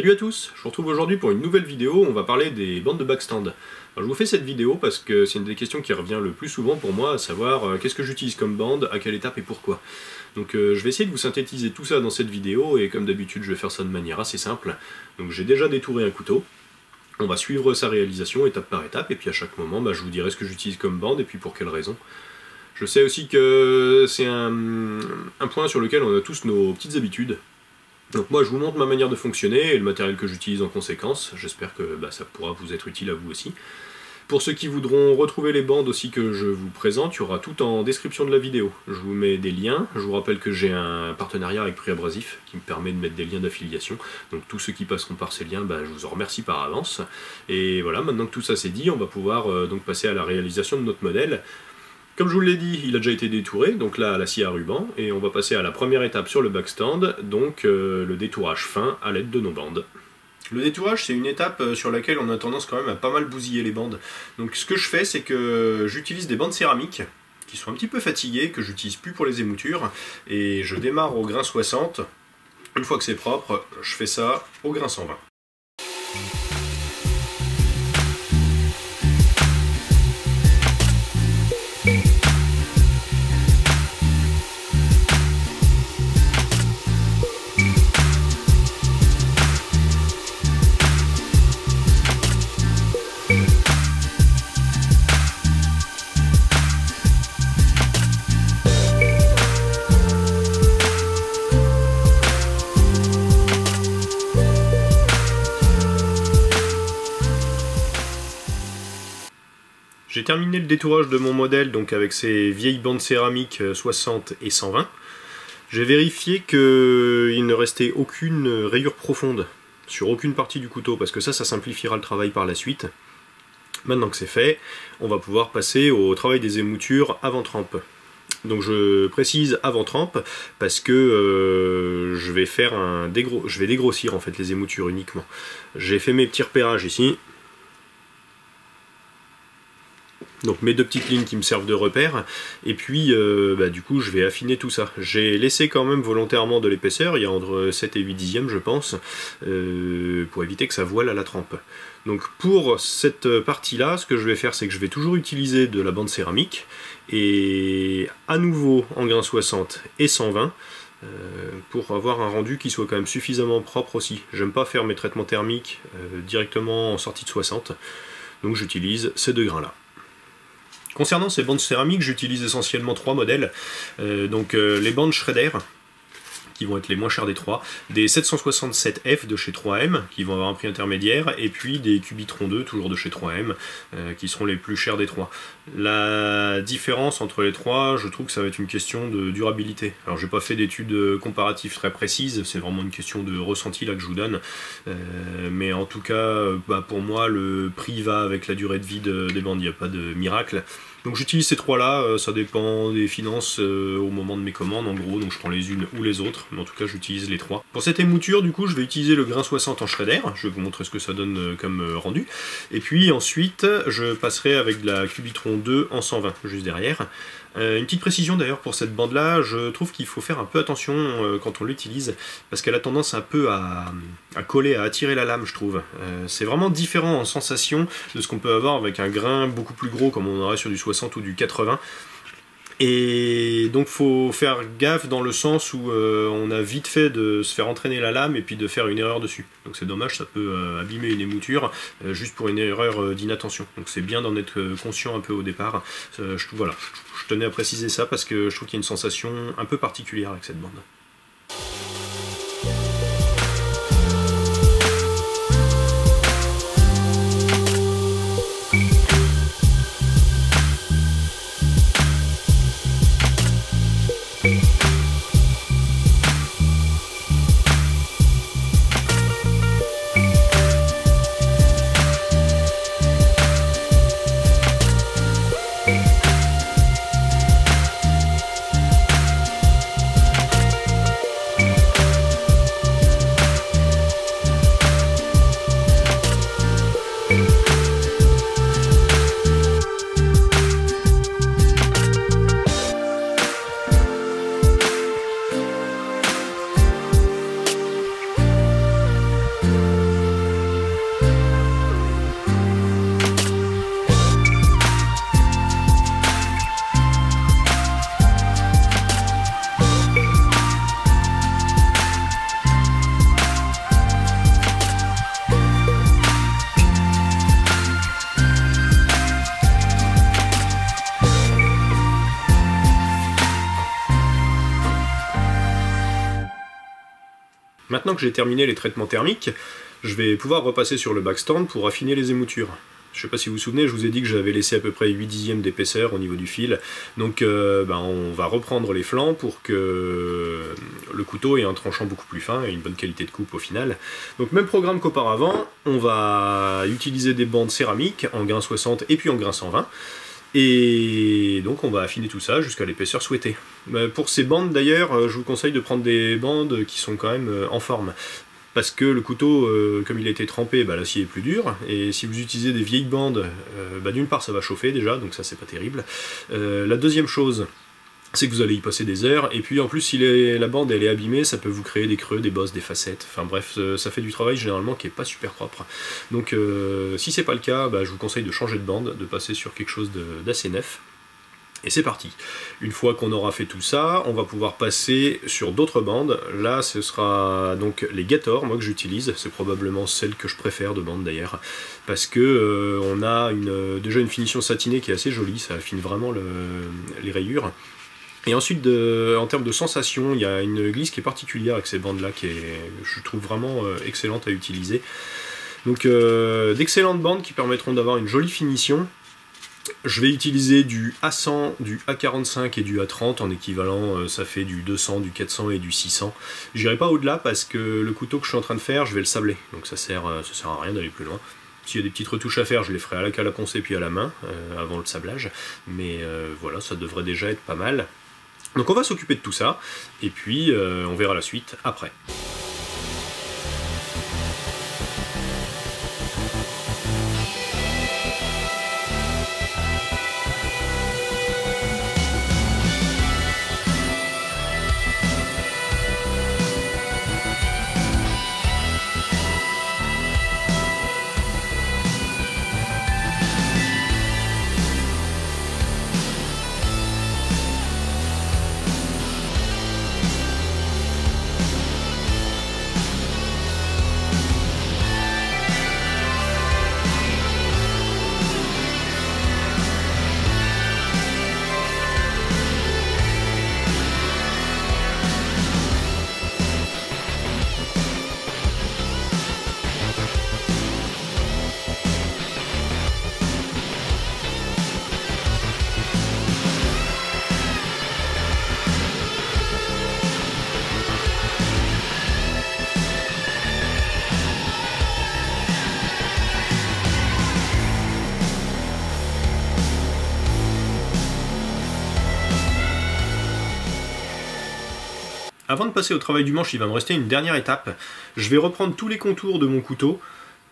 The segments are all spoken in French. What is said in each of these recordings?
Salut à tous, je vous retrouve aujourd'hui pour une nouvelle vidéo où on va parler des bandes de backstand. Alors, je vous fais cette vidéo parce que c'est une des questions qui revient le plus souvent pour moi, à savoir qu'est-ce que j'utilise comme bande, à quelle étape et pourquoi. Donc je vais essayer de vous synthétiser tout ça dans cette vidéo et comme d'habitude je vais faire ça de manière assez simple. Donc j'ai déjà détouré un couteau, on va suivre sa réalisation étape par étape et puis à chaque moment je vous dirai ce que j'utilise comme bande et puis pour quelle raison. Je sais aussi que c'est un point sur lequel on a tous nos petites habitudes. Donc moi je vous montre ma manière de fonctionner et le matériel que j'utilise en conséquence, j'espère que ça pourra vous être utile à vous aussi. Pour ceux qui voudront retrouver les bandes aussi que je vous présente, il y aura tout en description de la vidéo. Je vous mets des liens, je vous rappelle que j'ai un partenariat avec Prix Abrasif qui me permet de mettre des liens d'affiliation. Donc tous ceux qui passeront par ces liens, je vous en remercie par avance. Et voilà, maintenant que tout ça c'est dit, on va pouvoir donc passer à la réalisation de notre modèle. Comme je vous l'ai dit, il a déjà été détouré, donc là à la scie à ruban, et on va passer à la première étape sur le backstand, donc le détourage fin à l'aide de nos bandes. Le détourage, c'est une étape sur laquelle on a tendance quand même à pas mal bousiller les bandes. Donc ce que je fais, c'est que j'utilise des bandes céramiques, qui sont un petit peu fatiguées, que j'utilise plus pour les émoutures, et je démarre au grain 60. Une fois que c'est propre, je fais ça au grain 120. J'ai terminé le détourage de mon modèle donc avec ces vieilles bandes céramiques 60 et 120. J'ai vérifié qu'il ne restait aucune rayure profonde sur aucune partie du couteau parce que ça simplifiera le travail par la suite. Maintenant que c'est fait, on va pouvoir passer au travail des émoutures avant trempe. Donc je précise avant trempe parce que je vais dégrossir en fait les émoutures uniquement. J'ai fait mes petits repérages ici. Donc mes deux petites lignes qui me servent de repère, et puis du coup je vais affiner tout ça. J'ai laissé quand même volontairement de l'épaisseur, il y a entre 7 et 8 dixièmes je pense, pour éviter que ça voile à la trempe. Donc pour cette partie-là, ce que je vais faire, c'est que je vais toujours utiliser de la bande céramique, et à nouveau en grain 60 et 120, pour avoir un rendu qui soit quand même suffisamment propre aussi. J'aime pas faire mes traitements thermiques directement en sortie de 60, donc j'utilise ces deux grains-là. Concernant ces bandes céramiques, j'utilise essentiellement trois modèles. Les bandes Schrader, qui vont être les moins chères des trois, des 767F de chez 3M, qui vont avoir un prix intermédiaire, et puis des Cubitron 2, toujours de chez 3M, qui seront les plus chers des trois. La différence entre les trois, je trouve que ça va être une question de durabilité. Alors j'ai pas fait d'études comparatives très précises, c'est vraiment une question de ressenti là que je vous donne, mais en tout cas, pour moi, le prix va avec la durée de vie des bandes, il n'y a pas de miracle. Donc j'utilise ces trois-là, ça dépend des finances au moment de mes commandes en gros, donc je prends les unes ou les autres, mais en tout cas j'utilise les trois. Pour cette émouture, du coup, je vais utiliser le grain 60 en Schrader, je vais vous montrer ce que ça donne comme rendu, et puis ensuite je passerai avec de la Cubitron 2 en 120, juste derrière. Une petite précision d'ailleurs pour cette bande là, je trouve qu'il faut faire un peu attention quand on l'utilise, parce qu'elle a tendance un peu à coller, à attirer la lame je trouve. C'est vraiment différent en sensation de ce qu'on peut avoir avec un grain beaucoup plus gros comme on aurait sur du 60 ou du 80. Et donc faut faire gaffe dans le sens où on a vite fait de se faire entraîner la lame et puis de faire une erreur dessus. Donc c'est dommage, ça peut abîmer une émouture juste pour une erreur d'inattention. Donc c'est bien d'en être conscient un peu au départ. Voilà, je tenais à préciser ça parce que je trouve qu'il y a une sensation un peu particulière avec cette bande. Maintenant que j'ai terminé les traitements thermiques, je vais pouvoir repasser sur le backstand pour affiner les émoutures. Je ne sais pas si vous vous souvenez, je vous ai dit que j'avais laissé à peu près 8 dixièmes d'épaisseur au niveau du fil. Donc on va reprendre les flancs pour que le couteau ait un tranchant beaucoup plus fin et une bonne qualité de coupe au final. Donc même programme qu'auparavant, on va utiliser des bandes céramiques en grain 60 et puis en grain 120. Et donc on va affiner tout ça jusqu'à l'épaisseur souhaitée. Pour ces bandes d'ailleurs, je vous conseille de prendre des bandes qui sont quand même en forme. Parce que le couteau, comme il a été trempé, l'acier est plus dur, et si vous utilisez des vieilles bandes, d'une part ça va chauffer déjà, donc ça c'est pas terrible. La deuxième chose, c'est que vous allez y passer des heures, et puis en plus si la bande elle est abîmée, ça peut vous créer des creux, des bosses, des facettes, enfin bref, ça fait du travail généralement qui est pas super propre. Donc si c'est pas le cas, je vous conseille de changer de bande, de passer sur quelque chose d'assez neuf. Et c'est parti. Une fois qu'on aura fait tout ça, on va pouvoir passer sur d'autres bandes. Là, ce sera donc les Gator, moi que j'utilise. C'est probablement celle que je préfère de bande d'ailleurs. Parce que on a déjà une finition satinée qui est assez jolie, ça affine vraiment les rayures. Et ensuite, en termes de sensation, il y a une glisse qui est particulière avec ces bandes-là, je trouve vraiment excellente à utiliser. Donc d'excellentes bandes qui permettront d'avoir une jolie finition. Je vais utiliser du A100, du A45 et du A30 en équivalent, ça fait du 200, du 400 et du 600. J'irai pas au-delà parce que le couteau que je suis en train de faire, je vais le sabler, donc ça sert à rien d'aller plus loin. S'il y a des petites retouches à faire, je les ferai à la ponce et puis à la main, avant le sablage, mais voilà, ça devrait déjà être pas mal. Donc on va s'occuper de tout ça, et puis on verra la suite après. Avant de passer au travail du manche, il va me rester une dernière étape. Je vais reprendre tous les contours de mon couteau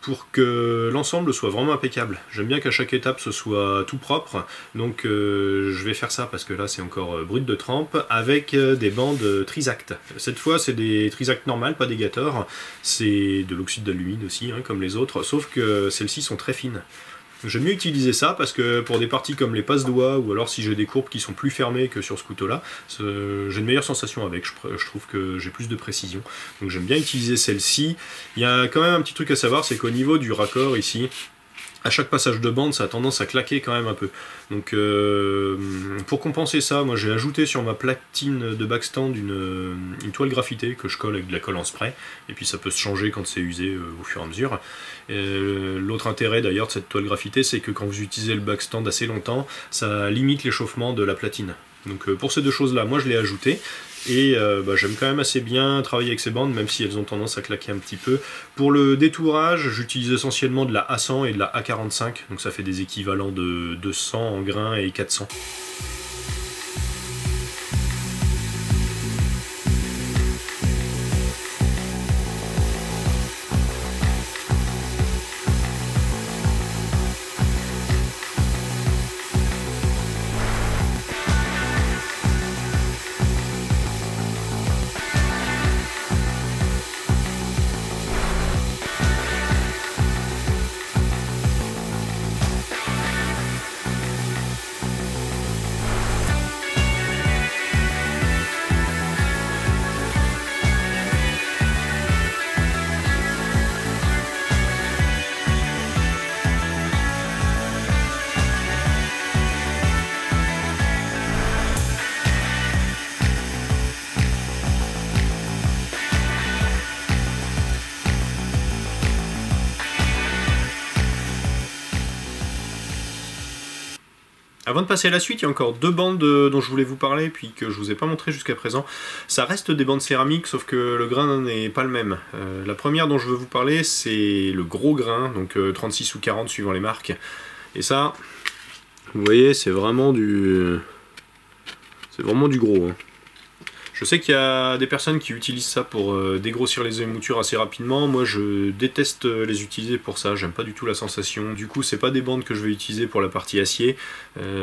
pour que l'ensemble soit vraiment impeccable. J'aime bien qu'à chaque étape ce soit tout propre, donc je vais faire ça parce que là c'est encore brut de trempe, avec des bandes Trisact. Cette fois c'est des Trisact normales, pas des Gator, c'est de l'oxyde d'alumine aussi, comme les autres, sauf que celles-ci sont très fines. J'aime mieux utiliser ça parce que pour des parties comme les passe-doigts ou alors si j'ai des courbes qui sont plus fermées que sur ce couteau-là, j'ai une meilleure sensation avec, je trouve que j'ai plus de précision. Donc j'aime bien utiliser celle-ci. Il y a quand même un petit truc à savoir, c'est qu'au niveau du raccord ici, à chaque passage de bande, ça a tendance à claquer quand même un peu. Donc pour compenser ça, moi j'ai ajouté sur ma platine de backstand une toile graphitée que je colle avec de la colle en spray, et puis ça peut se changer quand c'est usé au fur et à mesure. L'autre intérêt d'ailleurs de cette toile graphitée, c'est que quand vous utilisez le backstand assez longtemps, ça limite l'échauffement de la platine. Donc pour ces deux choses là, moi je l'ai ajouté. Et j'aime quand même assez bien travailler avec ces bandes, même si elles ont tendance à claquer un petit peu. Pour le détourage, j'utilise essentiellement de la A100 et de la A45, donc ça fait des équivalents de 200 en grain et 400. Avant de passer à la suite, il y a encore deux bandes dont je voulais vous parler, puis que je vous ai pas montré jusqu'à présent. Ça reste des bandes céramiques, sauf que le grain n'est pas le même. La première dont je veux vous parler, c'est le gros grain, donc 36 ou 40 suivant les marques. Et ça, vous voyez, c'est vraiment du gros, hein. Je sais qu'il y a des personnes qui utilisent ça pour dégrossir les émoutures assez rapidement. Moi, je déteste les utiliser pour ça. J'aime pas du tout la sensation. Du coup, c'est pas des bandes que je vais utiliser pour la partie acier.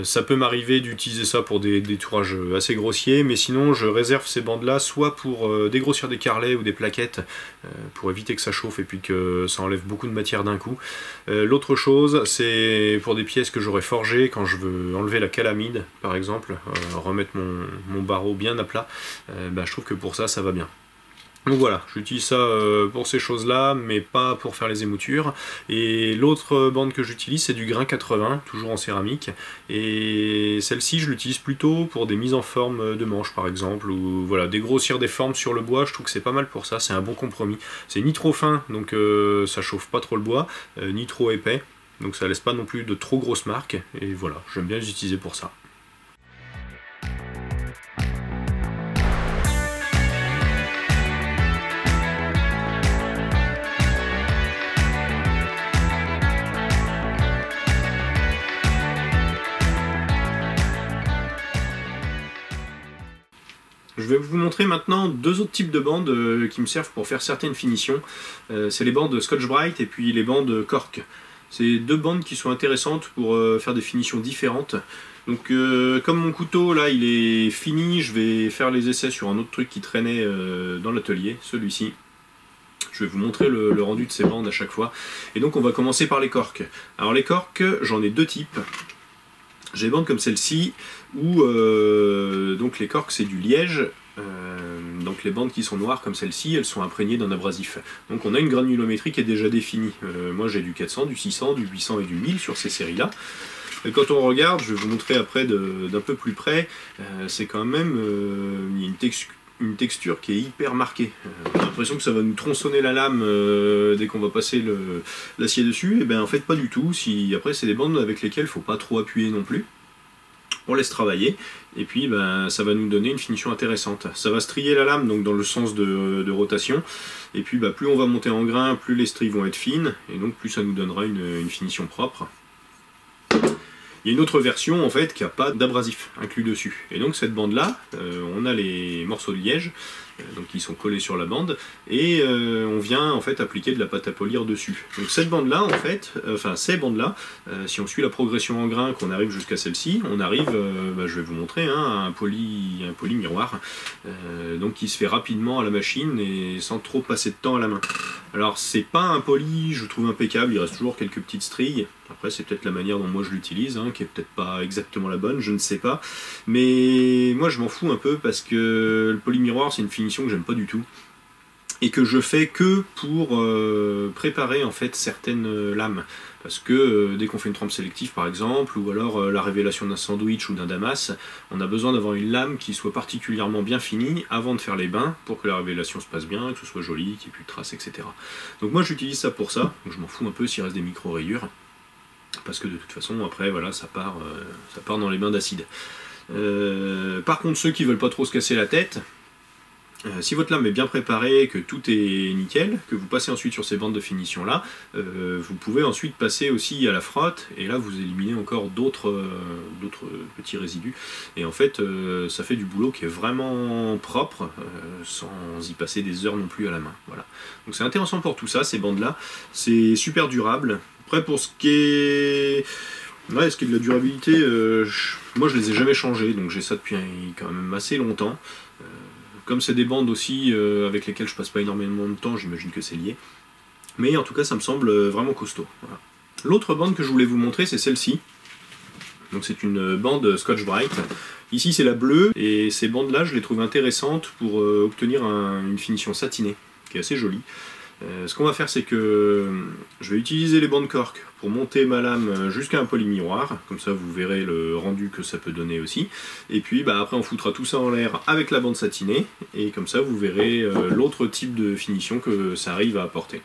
Ça peut m'arriver d'utiliser ça pour des tourages assez grossiers, mais sinon, je réserve ces bandes-là soit pour dégrossir des carrelets ou des plaquettes, pour éviter que ça chauffe et puis que ça enlève beaucoup de matière d'un coup. L'autre chose, c'est pour des pièces que j'aurais forgées quand je veux enlever la calamide, par exemple, remettre mon barreau bien à plat. Je trouve que pour ça, ça va bien. Donc voilà, j'utilise ça pour ces choses-là, mais pas pour faire les émoutures. Et l'autre bande que j'utilise, c'est du grain 80, toujours en céramique. Et celle-ci, je l'utilise plutôt pour des mises en forme de manches, par exemple, ou voilà, dégrossir des formes sur le bois. Je trouve que c'est pas mal pour ça, c'est un bon compromis. C'est ni trop fin, donc ça chauffe pas trop le bois, ni trop épais, donc ça laisse pas non plus de trop grosses marques. Et voilà, j'aime bien les utiliser pour ça. Je vais vous montrer maintenant deux autres types de bandes qui me servent pour faire certaines finitions. C'est les bandes Scotch-Brite et puis les bandes Cork. C'est deux bandes qui sont intéressantes pour faire des finitions différentes. Donc comme mon couteau là il est fini, je vais faire les essais sur un autre truc qui traînait dans l'atelier, celui-ci. Je vais vous montrer le rendu de ces bandes à chaque fois. Et donc on va commencer par les corks. Alors les corks, j'en ai deux types. J'ai des bandes comme celle-ci, où donc les corks c'est du liège, donc les bandes qui sont noires comme celle-ci, elles sont imprégnées d'un abrasif. Donc on a une granulométrie qui est déjà définie. Moi j'ai du 400, du 600, du 800 et du 1000 sur ces séries-là. Et quand on regarde, je vais vous montrer après d'un peu plus près, c'est quand même une texture qui est hyper marquée. On a l'impression que ça va nous tronçonner la lame dès qu'on va passer l'acier dessus, et bien en fait pas du tout. Après c'est des bandes avec lesquelles il ne faut pas trop appuyer non plus. On laisse travailler, et puis ça va nous donner une finition intéressante. Ça va strier la lame donc dans le sens de rotation, et puis plus on va monter en grain, plus les stries vont être fines, et donc plus ça nous donnera une finition propre. Il y a une autre version en fait qui n'a pas d'abrasif inclus dessus. Et donc cette bande là, on a les morceaux de liège donc qui sont collés sur la bande et on vient en fait appliquer de la pâte à polir dessus. Donc cette bande là en fait, ces bandes là, si on suit la progression en grain qu'on arrive jusqu'à celle-ci, on arrive, je vais vous montrer, à un poli miroir, donc qui se fait rapidement à la machine et sans trop passer de temps à la main. Alors c'est pas un poli, je trouve impeccable, il reste toujours quelques petites stries. Après c'est peut-être la manière dont moi je l'utilise, qui est peut-être pas exactement la bonne, je ne sais pas. Mais moi je m'en fous un peu parce que le poli miroir c'est une finition que j'aime pas du tout. Et que je fais que pour préparer en fait certaines lames. Parce que dès qu'on fait une trempe sélective par exemple, ou alors la révélation d'un sandwich ou d'un damas, on a besoin d'avoir une lame qui soit particulièrement bien finie avant de faire les bains, pour que la révélation se passe bien, que ce soit joli, qu'il n'y ait plus de traces, etc. Donc moi j'utilise ça pour ça, donc je m'en fous un peu s'il reste des micro-rayures, parce que de toute façon après voilà ça part dans les bains d'acide. Par contre ceux qui veulent pas trop se casser la tête, si votre lame est bien préparée, que tout est nickel, que vous passez ensuite sur ces bandes de finition là, vous pouvez ensuite passer aussi à la frotte, et là vous éliminez encore d'autres petits résidus, et en fait ça fait du boulot qui est vraiment propre, sans y passer des heures non plus à la main. Voilà. Donc c'est intéressant pour tout ça, ces bandes là, c'est super durable. Après pour ce qui est de la durabilité, moi je les ai jamais changées, donc j'ai ça depuis quand même assez longtemps. Comme c'est des bandes aussi avec lesquelles je passe pas énormément de temps, j'imagine que c'est lié. Mais en tout cas, ça me semble vraiment costaud. Voilà. L'autre bande que je voulais vous montrer, c'est celle-ci. Donc c'est une bande Scotch-Brite. Ici c'est la bleue, et ces bandes-là, je les trouve intéressantes pour obtenir une finition satinée, qui est assez jolie. Ce qu'on va faire, c'est que je vais utiliser les bandes cork pour monter ma lame jusqu'à un polymiroir, comme ça vous verrez le rendu que ça peut donner aussi. Et puis après on foutra tout ça en l'air avec la bande satinée, et comme ça vous verrez l'autre type de finition que ça arrive à apporter.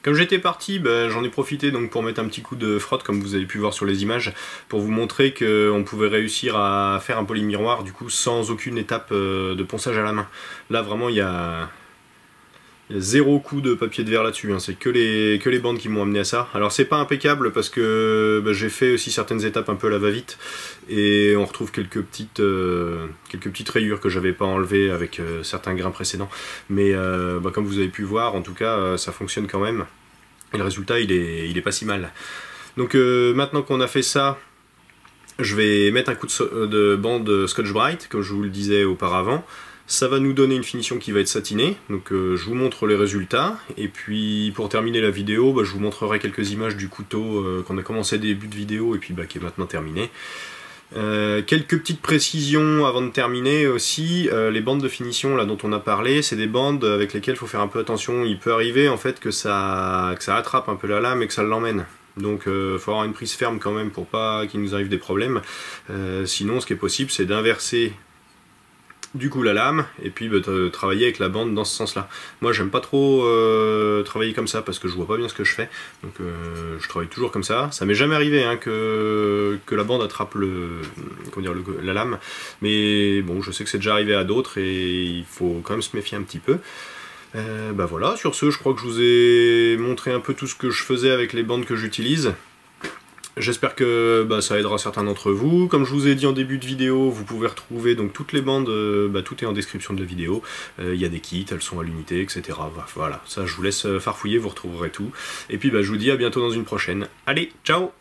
Comme j'étais parti, j'en ai profité donc pour mettre un petit coup de frotte, comme vous avez pu voir sur les images, pour vous montrer qu'on pouvait réussir à faire un polymiroir du coup sans aucune étape de ponçage à la main. Là vraiment il y a zéro coup de papier de verre là-dessus, hein. C'est que les bandes qui m'ont amené à ça. Alors c'est pas impeccable parce que j'ai fait aussi certaines étapes un peu à la va-vite et on retrouve quelques petites rayures que j'avais pas enlevées avec certains grains précédents. Mais comme vous avez pu voir, en tout cas ça fonctionne quand même et le résultat il est pas si mal. Donc maintenant qu'on a fait ça, je vais mettre un coup de bande Scotch Brite comme je vous le disais auparavant. Ça va nous donner une finition qui va être satinée, donc je vous montre les résultats, et puis pour terminer la vidéo, je vous montrerai quelques images du couteau qu'on a commencé début de vidéo et puis qui est maintenant terminé. Quelques petites précisions avant de terminer aussi, les bandes de finition là dont on a parlé, c'est des bandes avec lesquelles il faut faire un peu attention. Il peut arriver en fait que ça attrape un peu la lame et que ça l'emmène. Donc il faut avoir une prise ferme quand même pour pas qu'il nous arrive des problèmes. Sinon ce qui est possible c'est d'inverser du coup la lame et puis travailler avec la bande dans ce sens là. Moi j'aime pas trop travailler comme ça parce que je vois pas bien ce que je fais, donc je travaille toujours comme ça. Ça m'est jamais arrivé hein, que la bande attrape la lame, mais bon je sais que c'est déjà arrivé à d'autres et il faut quand même se méfier un petit peu. Voilà, sur ce je crois que je vous ai montré un peu tout ce que je faisais avec les bandes que j'utilise. J'espère que ça aidera certains d'entre vous. Comme je vous ai dit en début de vidéo, vous pouvez retrouver donc toutes les bandes, tout est en description de la vidéo. Il y a des kits, elles sont à l'unité, etc. Voilà, ça je vous laisse farfouiller, vous retrouverez tout. Et puis je vous dis à bientôt dans une prochaine. Allez, ciao!